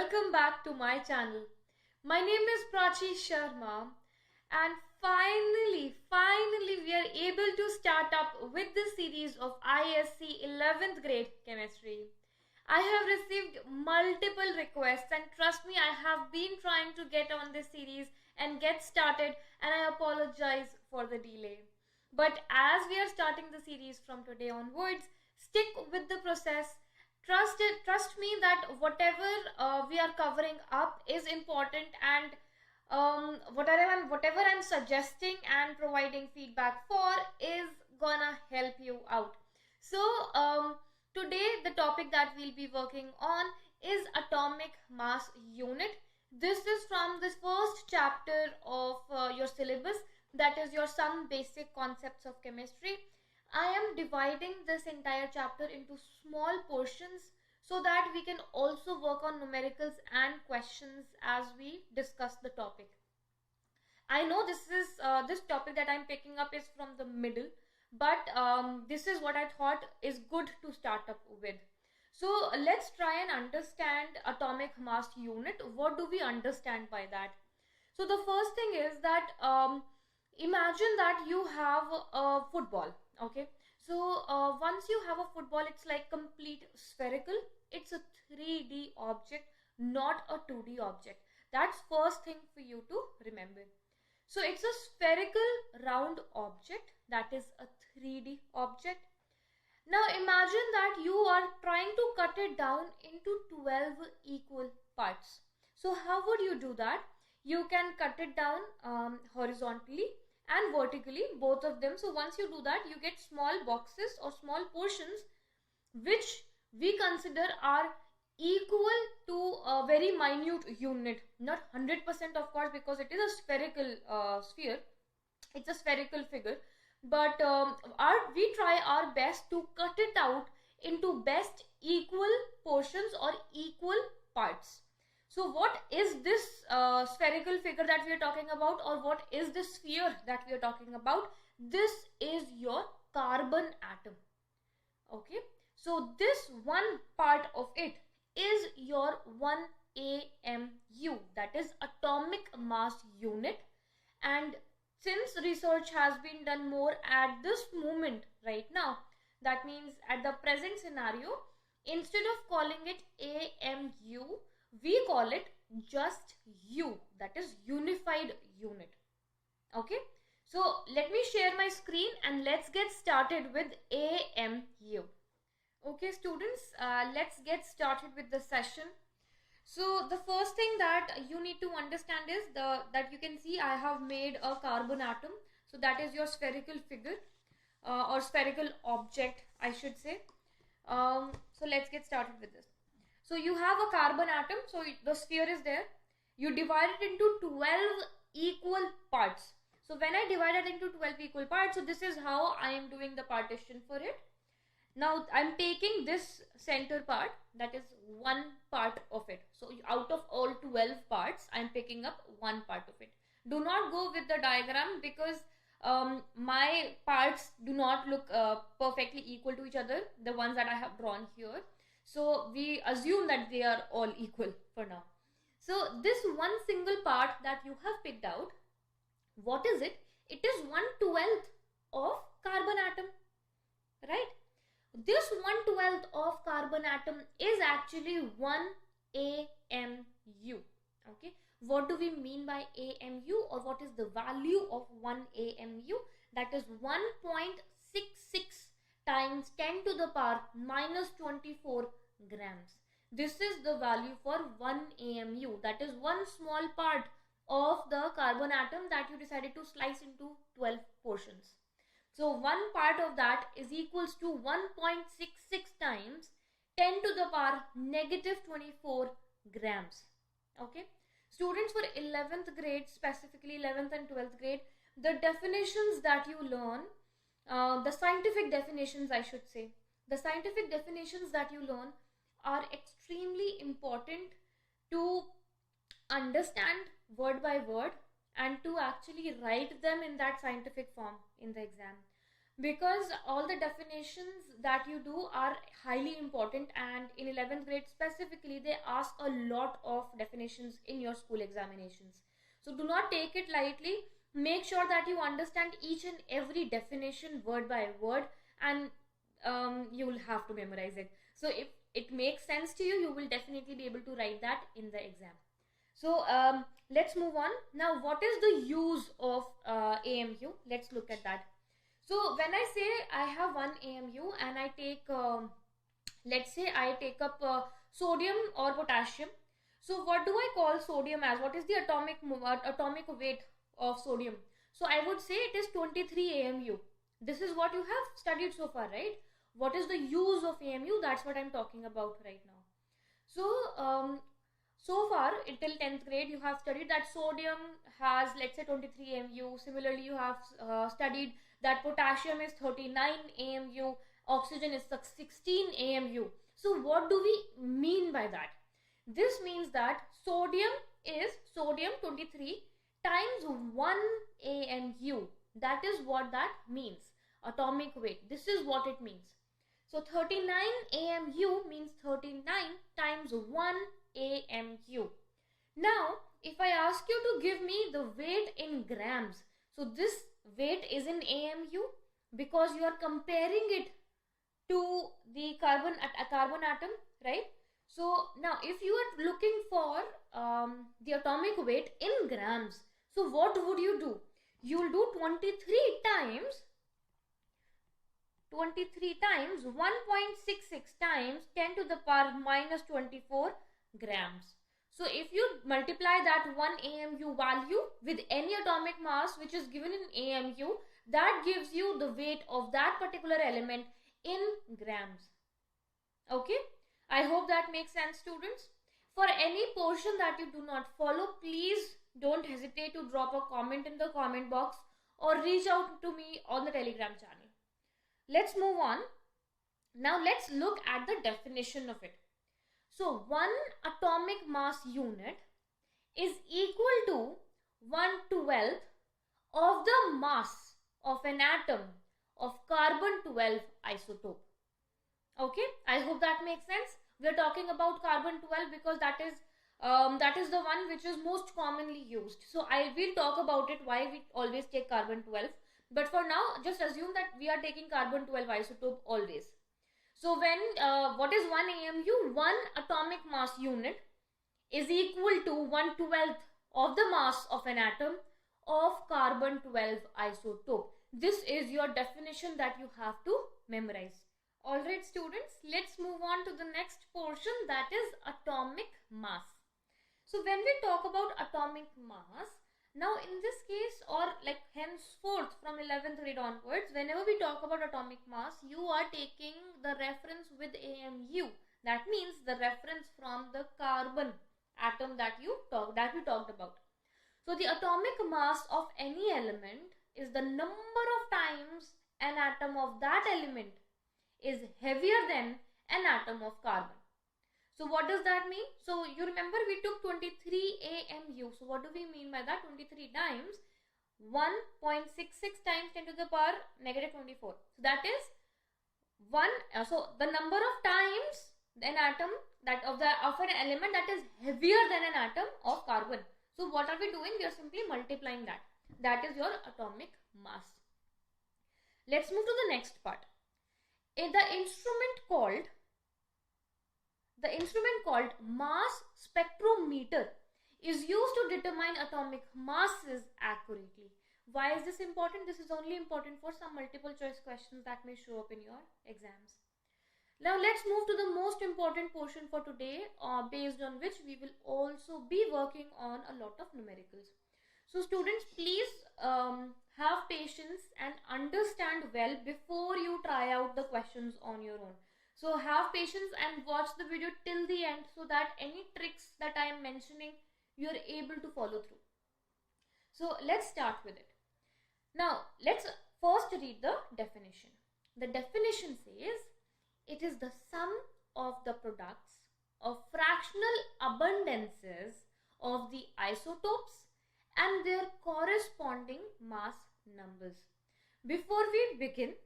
welcome back to my channel. My name is PrachiSharma, and finally we are able to start up with the series of ISC 11th grade chemistry. I have received multiple requests, and trust me, I have been trying to get on this series and get started, and I apologize for the delay. But as we are starting the series from today onwards, stick with the process. Trust me that whatever we are covering up is important, and whatever I'm suggesting and providing feedback for is gonna help you out. So today the topic that we'll be working on is atomic mass unit. This is from the first chapter of your syllabus, that is your some basic concepts of chemistry. I am dividing this entire chapter into small portions so that we can also work on numericals and questions as we discuss the topic. I know this topic that I'm picking up is from the middle, but this is what I thought is good to start up with. So let's try and understand atomic mass unit. What do we understand by that? So the first thing is that imagine that you have a football. Okay, so once you have a football, it's like complete spherical. It's a 3D object, not a 2D object. That's first thing for you to remember. So it's a spherical round object, that is a 3D object. Now imagine that you are trying to cut it down into 12 equal parts. So how would you do that? You can cut it down horizontally and vertically, both of them. So once you do that, you get small boxes or small portions which we consider are equal to a very minute unit. Not 100% of course, because it is a spherical sphere. It's a spherical figure. But we try our best to cut it out into best equal portions or equal parts. So what is this spherical figure that we are talking about, or what is this sphere that we are talking about? This is your carbon atom. Okay, so this one part of it is your 1 AMU, that is atomic mass unit. And since research has been done more at this moment right now, that means at the present scenario, instead of calling it AMU, we call it just U, that is unified unit. Okay, so let me share my screen and let's get started with AMU. Okay students, let's get started with the session. So the first thing that you need to understand is that you can see I have made a carbon atom. So that is your spherical figure or spherical object, I should say. So let's get started with this. So you have a carbon atom, so the sphere is there. You divide it into 12 equal parts. So when I divide it into 12 equal parts, so this is how I am doing the partition for it. Now I'm taking this center part, that is one part of it. So out of all 12 parts, I'm picking up one part of it. Do not go with the diagram because my parts do not look perfectly equal to each other, the ones that I have drawn here. So we assume that they are all equal for now. So this one single part that you have picked out, what is it? It is 1/12 of carbon atom, right? This 1/12 of carbon atom is actually 1 AMU. Okay, what do we mean by AMU, or what is the value of 1 AMU? That is 1.66 times 10 to the power minus 24 grams. This is the value for 1 AMU. That is one small part of the carbon atom that you decided to slice into 12 portions. So one part of that is equals to 1.66 times 10 to the power negative 24 grams. Okay. Students, for 11th grade, specifically 11th and 12th grade, the definitions that you learn, the scientific definitions, I should say, the scientific definitions that you learn are extremely important to understand word by word and to actually write them in that scientific form in the exam. because all the definitions that you do are highly important, and in 11th grade specifically they ask a lot of definitions in your school examinations. So do not take it lightly. Make sure that you understand each and every definition word by word, and you will have to memorize it. So if it makes sense to you, you will definitely be able to write that in the exam. So let's move on. Now, what is the use of AMU? Let's look at that. So when I say I have one AMU and I take, let's say I take up sodium or potassium. So what do I call sodium as? What is the atomic weight of sodium? So I would say it is 23 AMU. This is what you have studied so far, right? What is the use of AMU? That's what I'm talking about right now. So so far until 10th grade you have studied that sodium has, let's say, 23 AMU. Similarly, you have studied that potassium is 39 AMU, oxygen is 16 AMU. So what do we mean by that? This means that sodium is sodium 23 times 1 AMU. That is what that means. Atomic weight. This is what it means. So 39 AMU means 39 times 1 AMU. Now, if I ask you to give me the weight in grams, so this weight is in AMU because you are comparing it to the carbon atom, right? So now if you are looking for the atomic weight in grams, so what would you do? You will do 23 times 1.66 times 10 to the power minus 24 grams. So if you multiply that 1 AMU value with any atomic mass which is given in AMU, that gives you the weight of that particular element in grams. Okay, I hope that makes sense, students. For any portion that you do not follow, please don't hesitate to drop a comment in the comment box or reach out to me on the Telegram channel. Let's move on. Now let's look at the definition of it. So 1 atomic mass unit is equal to 1/12 of the mass of an atom of carbon 12 isotope. Okay, I hope that makes sense. We are talking about carbon 12 because that is the one which is most commonly used. So I will talk about it, why we always take carbon 12. But for now, just assume that we are taking carbon 12 isotope always. So when what is 1 AMU? 1 atomic mass unit is equal to 1/12 of the mass of an atom of carbon 12 isotope. This is your definition that you have to memorize. Alright, students, let's move on to the next portion, that is atomic mass. So when we talk about atomic mass, now in this case, or like henceforth from 11th grade onwards, whenever we talk about atomic mass, you are taking the reference with AMU. That means the reference from the carbon atom that we talked about. So the atomic mass of any element is the number of times an atom of that element is heavier than an atom of carbon. So what does that mean? So you remember we took 23 AMU. So what do we mean by that? 23 times 1.66 times 10 to the power negative 24. So that is so the number of times an atom that of an element that is heavier than an atom of carbon. So what are we doing? We are simply multiplying that. That is your atomic mass. Let's move to the next part. The instrument called mass spectrometer is used to determine atomic masses accurately. Why is this important? This is only important for some multiple choice questions that may show up in your exams. Now let's move to the most important portion for today, based on which we will also be working on a lot of numericals. So students, please have patience and understand well before you try out the questions on your own. So have patience and watch the video till the end so that any tricks that I am mentioning, you are able to follow through. So let's start with it. Now let's first read the definition. The definition says it is the sum of the products of fractional abundances of the isotopes and their corresponding mass numbers. Before we begin,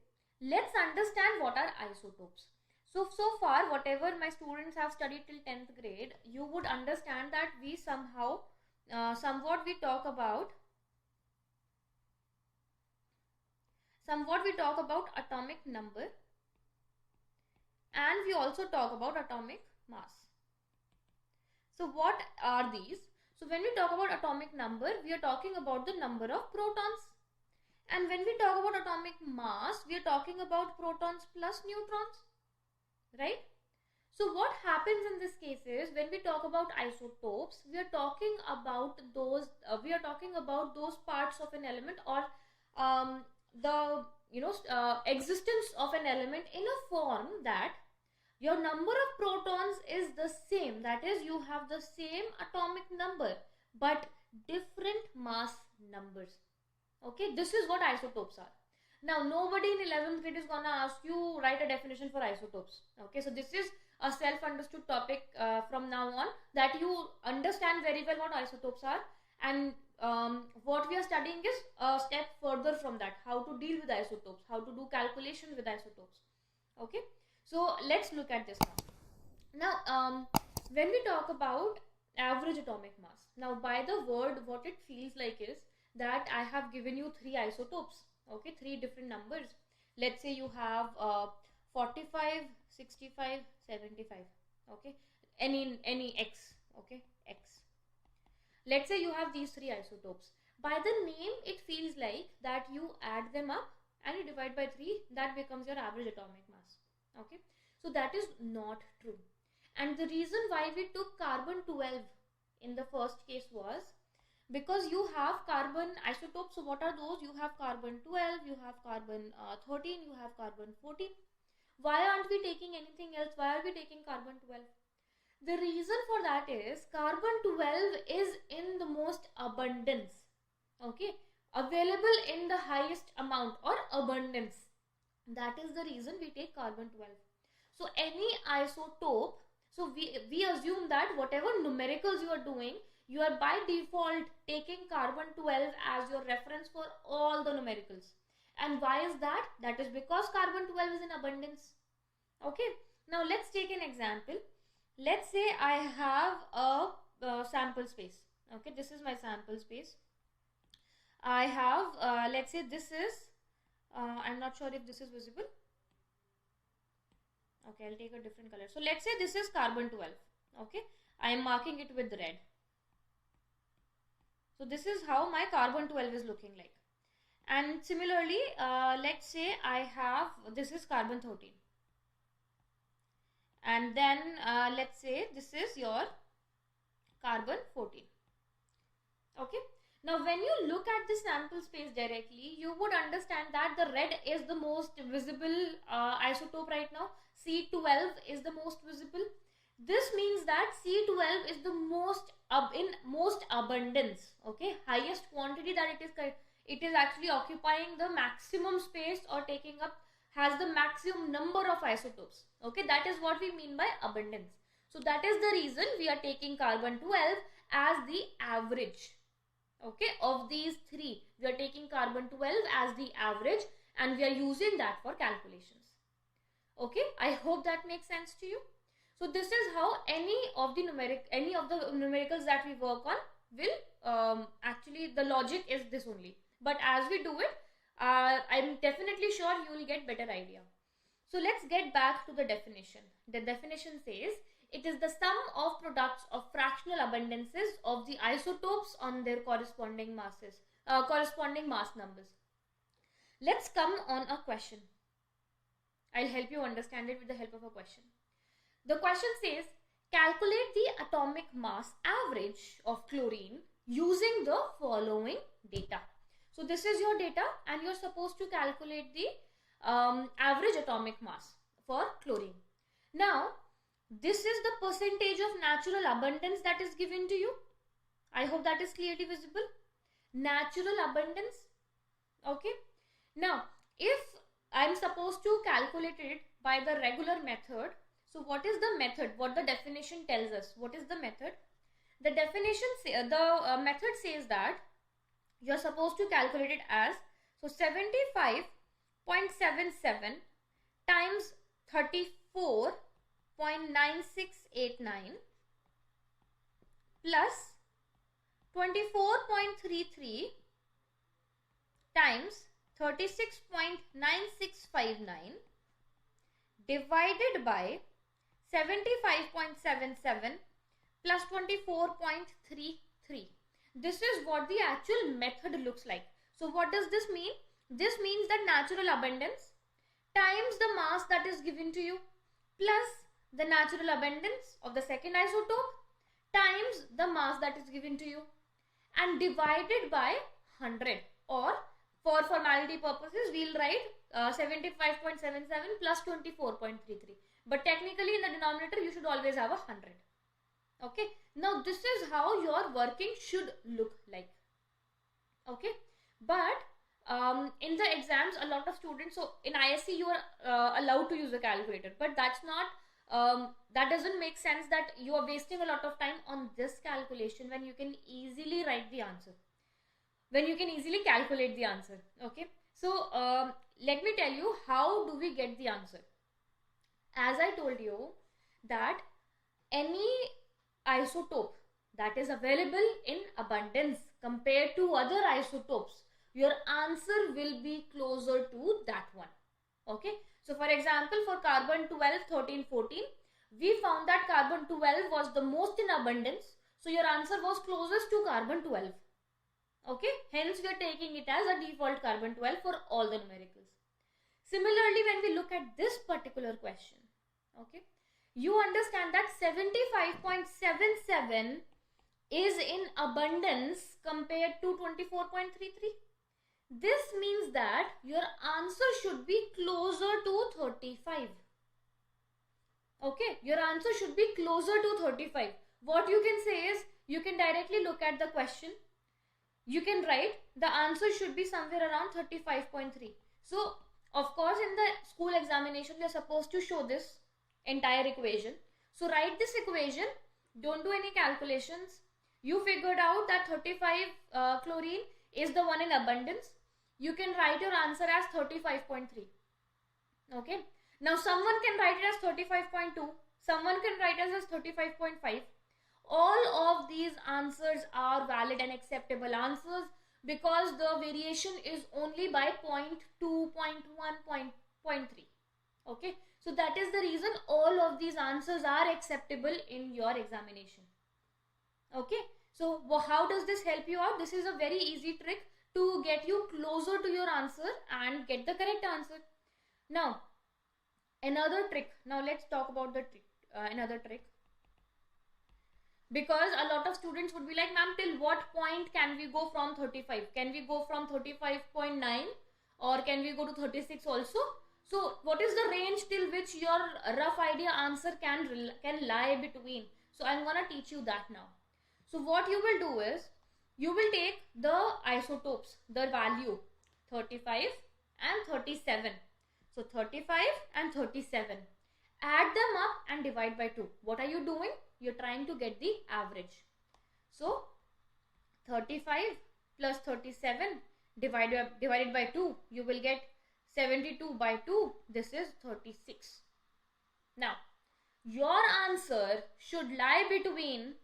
let's understand what are isotopes. So far, whatever my students have studied till 10th grade, you would understand that we somewhat we talk about atomic number, and we also talk about atomic mass. So what are these? So when we talk about atomic number, we are talking about the number of protons. And when we talk about atomic mass, we are talking about protons plus neutrons, right? So what happens in this case is, when we talk about isotopes, we are talking about those parts of an element, or the existence of an element in a form that your number of protons is the same. That is, you have the same atomic number but different mass numbers. Okay, this is what isotopes are. Now, nobody in 11th grade is gonna ask you write a definition for isotopes. Okay, so this is a self-understood topic from now on, that you understand very well what isotopes are, and what we are studying is a step further from that, how to deal with isotopes, how to do calculations with isotopes. Okay, so let's look at this now. Now, when we talk about average atomic mass, now by the word, what it feels like is that I have given you 3 isotopes, okay, 3 different numbers. Let's say you have 45, 65, 75, okay, any x, okay, x. Let's say you have these 3 isotopes. By the name, it feels like that you add them up and you divide by 3, that becomes your average atomic mass. Okay, so that is not true. And the reason why we took carbon 12 in the first case was because you have carbon isotopes. So what are those? You have carbon 12, you have carbon 13, you have carbon 14. Why aren't we taking anything else? Why are we taking carbon 12? The reason for that is carbon 12 is in the most abundance, okay, available in the highest amount or abundance. That is the reason we take carbon 12. So any isotope, so we assume that whatever numericals you are doing, you are by default taking carbon 12 as your reference for all the numericals. And why is that? That is because carbon 12 is in abundance. Okay, now let's take an example. Let's say I have a sample space. Okay, this is my sample space. I have, let's say this is, I'm not sure if this is visible. Okay, I'll take a different color. So let's say this is carbon 12. Okay, I am marking it with red. So this is how my carbon 12 is looking like. And similarly, let's say I have, this is carbon 13. And then let's say this is your carbon 14. Okay. Now when you look at the sample space directly, you would understand that the red is the most visible isotope right now. C12 is the most visible. This means that C12 is the most in most abundance, okay, highest quantity that it is actually occupying the maximum space or taking up, has the maximum number of isotopes. Okay, that is what we mean by abundance. So that is the reason we are taking carbon 12 as the average, okay, of these 3. We are taking carbon 12 as the average and we are using that for calculations. Okay, I hope that makes sense to you. So this is how any of the numericals that we work on will actually, the logic is this only. But as we do it, I'm definitely sure you will get better idea. So let's get back to the definition. The definition says it is the sum of products of fractional abundances of the isotopes on their corresponding masses, corresponding mass numbers. Let's come on a question. I'll help you understand it with the help of a question. The question says, calculate the atomic mass average of chlorine using the following data. So this is your data and you're supposed to calculate the average atomic mass for chlorine. Now, this is the percentage of natural abundance that is given to you. I hope that is clearly visible. Natural abundance. Okay. Now, if I'm supposed to calculate it by the regular method, so what is the method? What the definition tells us? What is the method? The definition, method says that you're supposed to calculate it as, so 75 0.77 times 34.9689 plus 24.33 times 36.9659 divided by 75.77 plus 24.33. This is what the actual method looks like. So what does this mean? This means that natural abundance times the mass that is given to you plus the natural abundance of the second isotope times the mass that is given to you and divided by 100, or for formality purposes we'll write 75.77 plus 24.33, but technically in the denominator you should always have 100. Okay, now this is how your working should look like. Okay, but in the exams a lot of students, so in ISC you are allowed to use a calculator, but that's not that doesn't make sense that you are wasting a lot of time on this calculation when you can easily write the answer, when you can easily calculate the answer. Okay, so let me tell you how do we get the answer. As I told you that any isotope that is available in abundance compared to other isotopes, your answer will be closer to that one. Okay, so for example, for carbon 12, 13, 14, we found that carbon 12 was the most in abundance, so your answer was closest to carbon 12. Okay, hence we are taking it as a default carbon 12 for all the numericals. Similarly, when we look at this particular question, okay, you understand that 75.77 is in abundance compared to 24.33. This means that your answer should be closer to 35. Okay, your answer should be closer to 35. What you can say is, you can directly look at the question. You can write the answer should be somewhere around 35.3. So, of course, in the school examination, we are supposed to show this entire equation. So, write this equation. Don't do any calculations. You figured out that 35 chlorine is the one in abundance. You can write your answer as 35.3. Okay. Now, someone can write it as 35.2. Someone can write it as 35.5. All of these answers are valid and acceptable answers because the variation is only by 0.2, 0.1, 0.3. Okay. So, that is the reason all of these answers are acceptable in your examination. Okay. So, how does this help you out? This is a very easy trick to get you closer to your answer and get the correct answer. Now, another trick. Now, let's talk about the trick. Another trick. Because a lot of students would be like, ma'am, till what point can we go from 35? Can we go from 35.9 or can we go to 36 also? So, what is the range till which your rough idea answer can lie between? So, I'm going to teach you that now. So, what you will do is, you will take the isotopes, the value 35 and 37. So, 35 and 37. Add them up and divide by 2. What are you doing? You're trying to get the average. So, 35 plus 37 divided by 2. You will get 72 by 2. This is 36. Now, your answer should lie between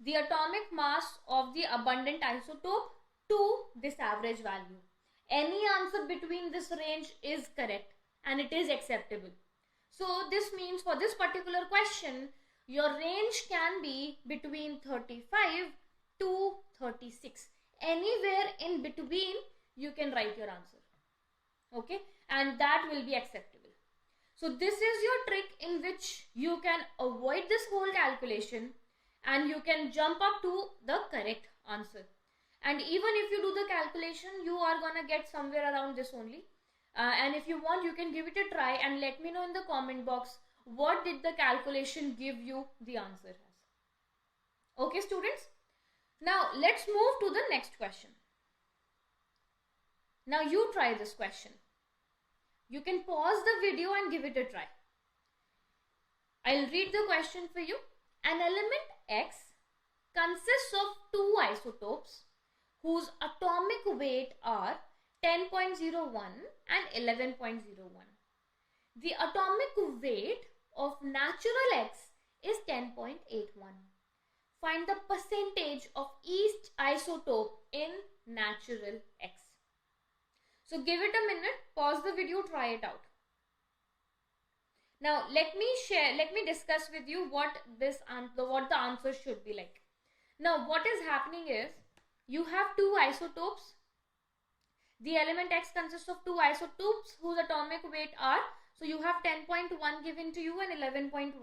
the atomic mass of the abundant isotope to this average value. Any answer between this range is correct and it is acceptable. So this means for this particular question, your range can be between 35 to 36. Anywhere in between, you can write your answer. Okay, and that will be acceptable. So this is your trick in which you can avoid this whole calculation and you can jump up to the correct answer. And even if you do the calculation, you are gonna get somewhere around this only. And if you want, you can give it a try and let me know in the comment box what did the calculation give you the answer as. Okay, students. Now let's move to the next question. Now you try this question. You can pause the video and give it a try. I'll read the question for you. An element X consists of two isotopes whose atomic weight are 10.01 and 11.01. The atomic weight of natural X is 10.81. Find the percentage of each isotope in natural X. So give it a minute, pause the video, try it out. Now let me discuss with you what the answer should be like. Now what is happening is, you have two isotopes. The element X consists of two isotopes whose atomic weight are, so you have 10.1 given to you and 11.1.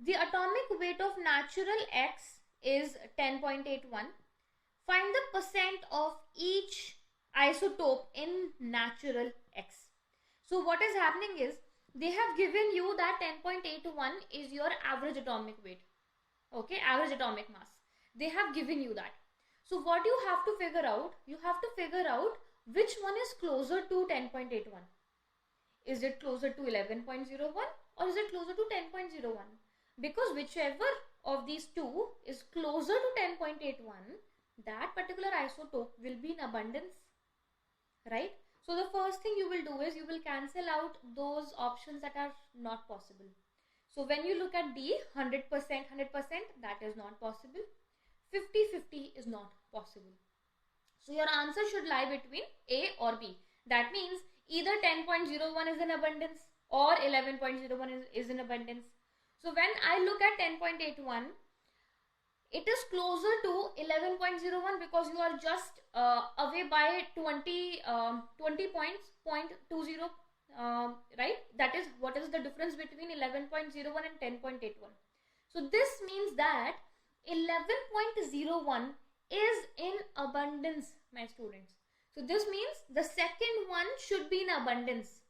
The atomic weight of natural X is 10.81. Find the percent of each isotope in natural X. So what is happening is, they have given you that 10.81 is your average atomic weight. Okay, average atomic mass. They have given you that. So what you have to figure out, which one is closer to 10.81. Is it closer to 11.01 or is it closer to 10.01? Because whichever of these two is closer to 10.81, that particular isotope will be in abundance, right? So the first thing you will do is, you will cancel out those options that are not possible. So when you look at D, 100%, that is not possible. 50-50 is not possible. So your answer should lie between A or B. That means either 10.01 is in abundance or 11.01 is in abundance. So when I look at 10.81, it is closer to 11.01 because you are just away by 20 points, 0.20, right? That is what is the difference between 11.01 and 10.81. So this means that 11.01 is in abundance, my students. So this means the second one should be in abundance.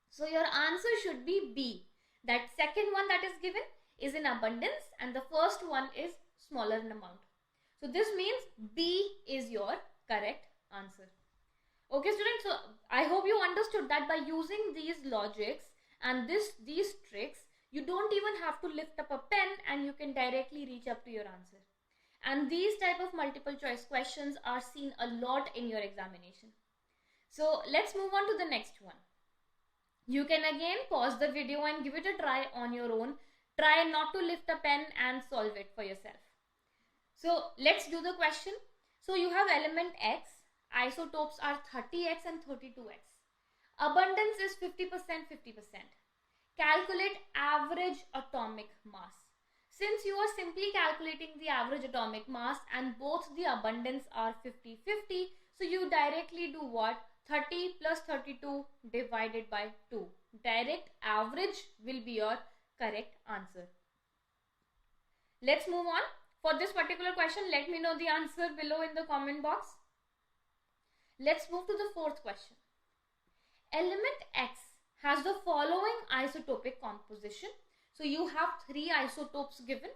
So your answer should be B. That second one that is given is in abundance and the first one is smaller in amount. So this means B is your correct answer. Okay students, so I hope you understood that by using these logics and these tricks, you don't even have to lift up a pen and you can directly reach up to your answer. And these type of multiple choice questions are seen a lot in your examination. So let's move on to the next one. You can again pause the video and give it a try on your own. Try not to lift a pen and solve it for yourself. So let's do the question. So you have element X, isotopes are 30X and 32X. Abundance is 50%, 50%. Calculate average atomic mass. Since you are simply calculating the average atomic mass and both the abundance are 50-50, so you directly do what? 30 plus 32 divided by 2. Direct average will be your correct answer. Let's move on. For this particular question, let me know the answer below in the comment box. Let's move to the fourth question. Element X has the following isotopic composition. So you have three isotopes given.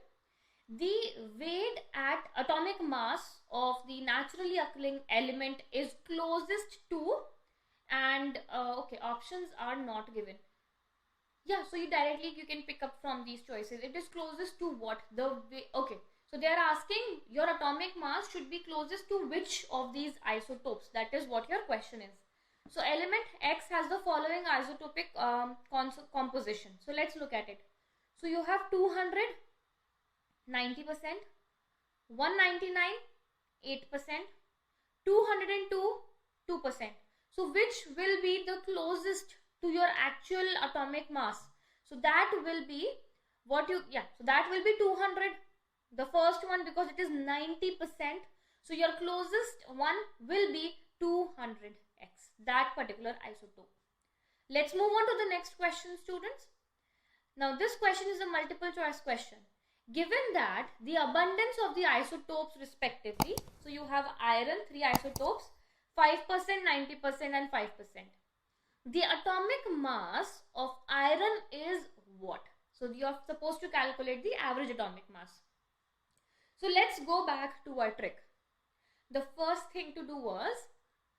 The weight at atomic mass of the naturally occurring element is closest to, and okay, options are not given. Yeah, so you can pick up from these choices. It is closest to what? Okay, so they are asking your atomic mass should be closest to which of these isotopes. That is what your question is. So element X has the following isotopic composition. So let's look at it. So you have 200, 90%, 199, 8%, 202, 2%. So which will be the closest to your actual atomic mass? So that will be so that will be 200, the first one, because it is 90%. So your closest one will be 200X, that particular isotope. Let's move on to the next question, students. Now this question is a multiple choice question. Given that the abundance of the isotopes respectively, so you have iron, 3 isotopes, 5%, 90% and 5%. The atomic mass of iron is what? So you are supposed to calculate the average atomic mass. So let's go back to our trick. The first thing to do was,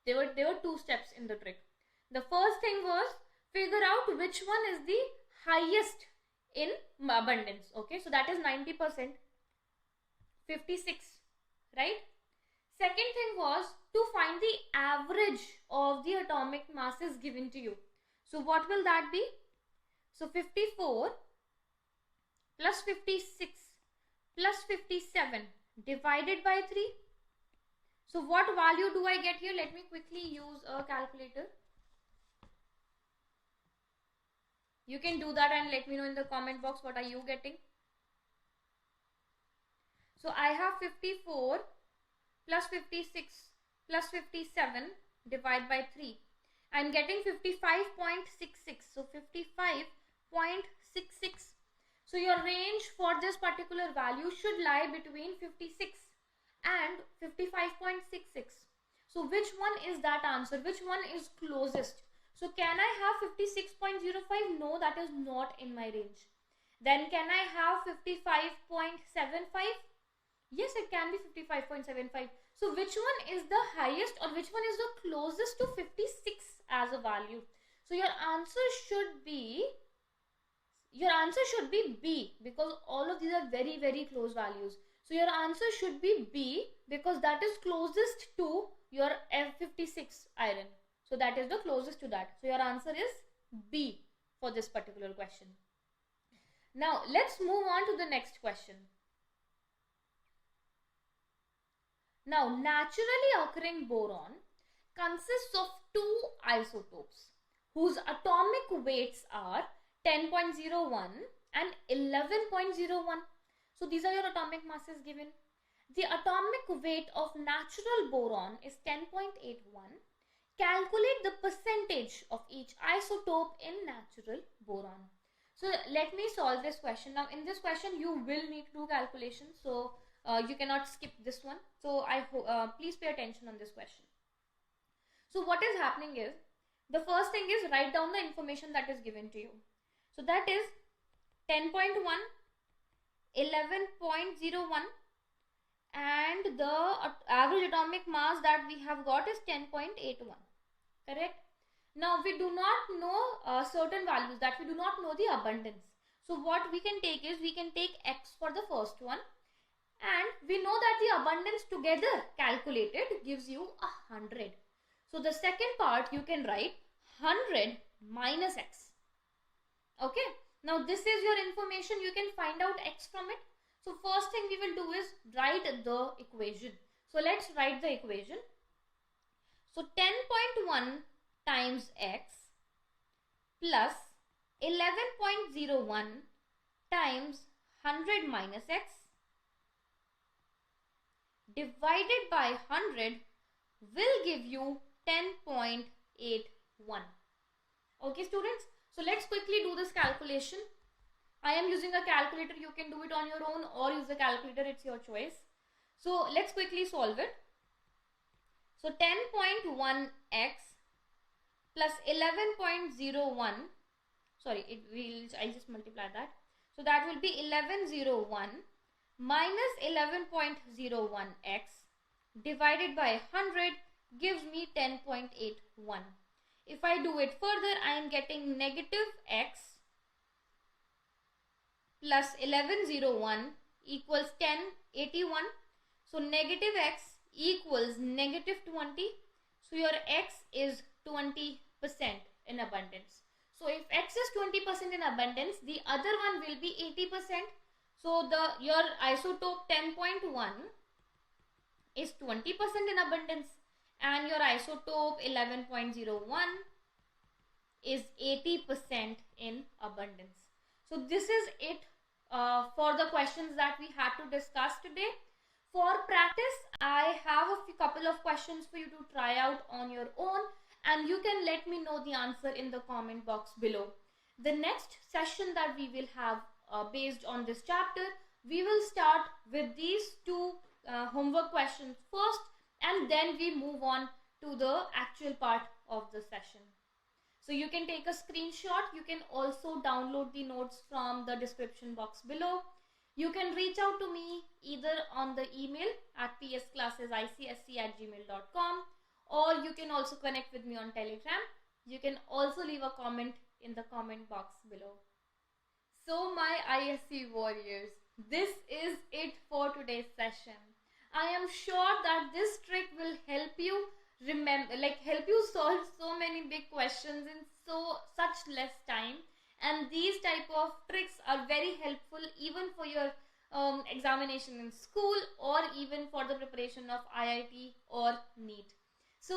there were 2 steps in the trick. The first thing was figure out which one is the highest in abundance. Okay, so that is 90%, 56, right? Second thing was to find the average of the atomic masses given to you. So what will that be? So 54 plus 56 plus 57 divided by 3. So what value do I get here? Let me quickly use a calculator. You can do that and let me know in the comment box what are you getting. So I have 54 plus 56 plus 57 divided by 3. I am getting 55.66. So 55.66. So your range for this particular value should lie between 56 and 55.66. So which one is that answer? Which one is closest? So can I have 56.05? No, that is not in my range. Then can I have 55.75? Yes, it can be 55.75. So which one is the highest or which one is the closest to 56 as a value? So your answer should be B, because all of these are very, very close values. So your answer should be B, because that is closest to your F56 iron. So that is the closest to that. So your answer is B for this particular question. Now let's move on to the next question. Now, naturally occurring boron consists of two isotopes whose atomic weights are 10.01 and 11.01. So these are your atomic masses given. The atomic weight of natural boron is 10.81. Calculate the percentage of each isotope in natural boron. So let me solve this question. Now in this question you will need to do calculations. So you cannot skip this one. So please pay attention on this question. So what is happening is, the first thing is write down the information that is given to you. So that is 10.1, 11.01 and the average atomic mass that we have got is 10.81. Correct? Now we do not know certain values, that we do not know the abundance. So what we can take is, we can take X for the first one. And we know that the abundance together calculated gives you 100. So the second part you can write 100 minus X. Okay. Now this is your information. You can find out X from it. So first thing we will do is write the equation. So let's write the equation. So 10.1 times X plus 11.01 times 100 minus X divided by 100 will give you 10.81. Okay students, so let's quickly do this calculation. I am using a calculator. You can do it on your own or use a calculator, it's your choice. So let's quickly solve it. So 10.1x plus 11.01, sorry, I'll just multiply that. So that will be 1101 minus 11.01x divided by 100 gives me 10.81. If I do it further, I am getting negative x plus 1101 equals 1081. So negative x equals negative 20. So your x is 20% in abundance. So if x is 20% in abundance, the other one will be 80%. So your isotope 10.1 is 20% in abundance and your isotope 11.01 is 80% in abundance. So this is it for the questions that we had to discuss today. For practice, I have a couple of questions for you to try out on your own, and you can let me know the answer in the comment box below. The next session that we will have based on this chapter, we will start with these two homework questions first, and then we move on to the actual part of the session. So you can take a screenshot. You can also download the notes from the description box below. You can reach out to me either on the email at psclassesicsc@gmail.com, or you can also connect with me on Telegram. You can also leave a comment in the comment box below. So my ISC warriors, this is it for today's session. I am sure that this trick will help you remember, help you solve so many big questions in such less time. And these type of tricks are very helpful even for your examination in school, or even for the preparation of IIT or NEET. So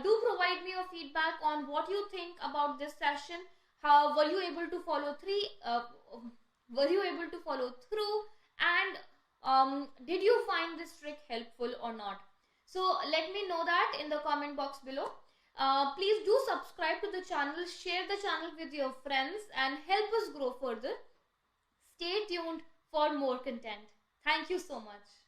do provide me your feedback on what you think about this session. How were you able to follow were you able to follow through, and did you find this trick helpful or not? So let me know that in the comment box below. Please do subscribe to the channel, share the channel with your friends, and help us grow further. Stay tuned for more content. Thank you so much.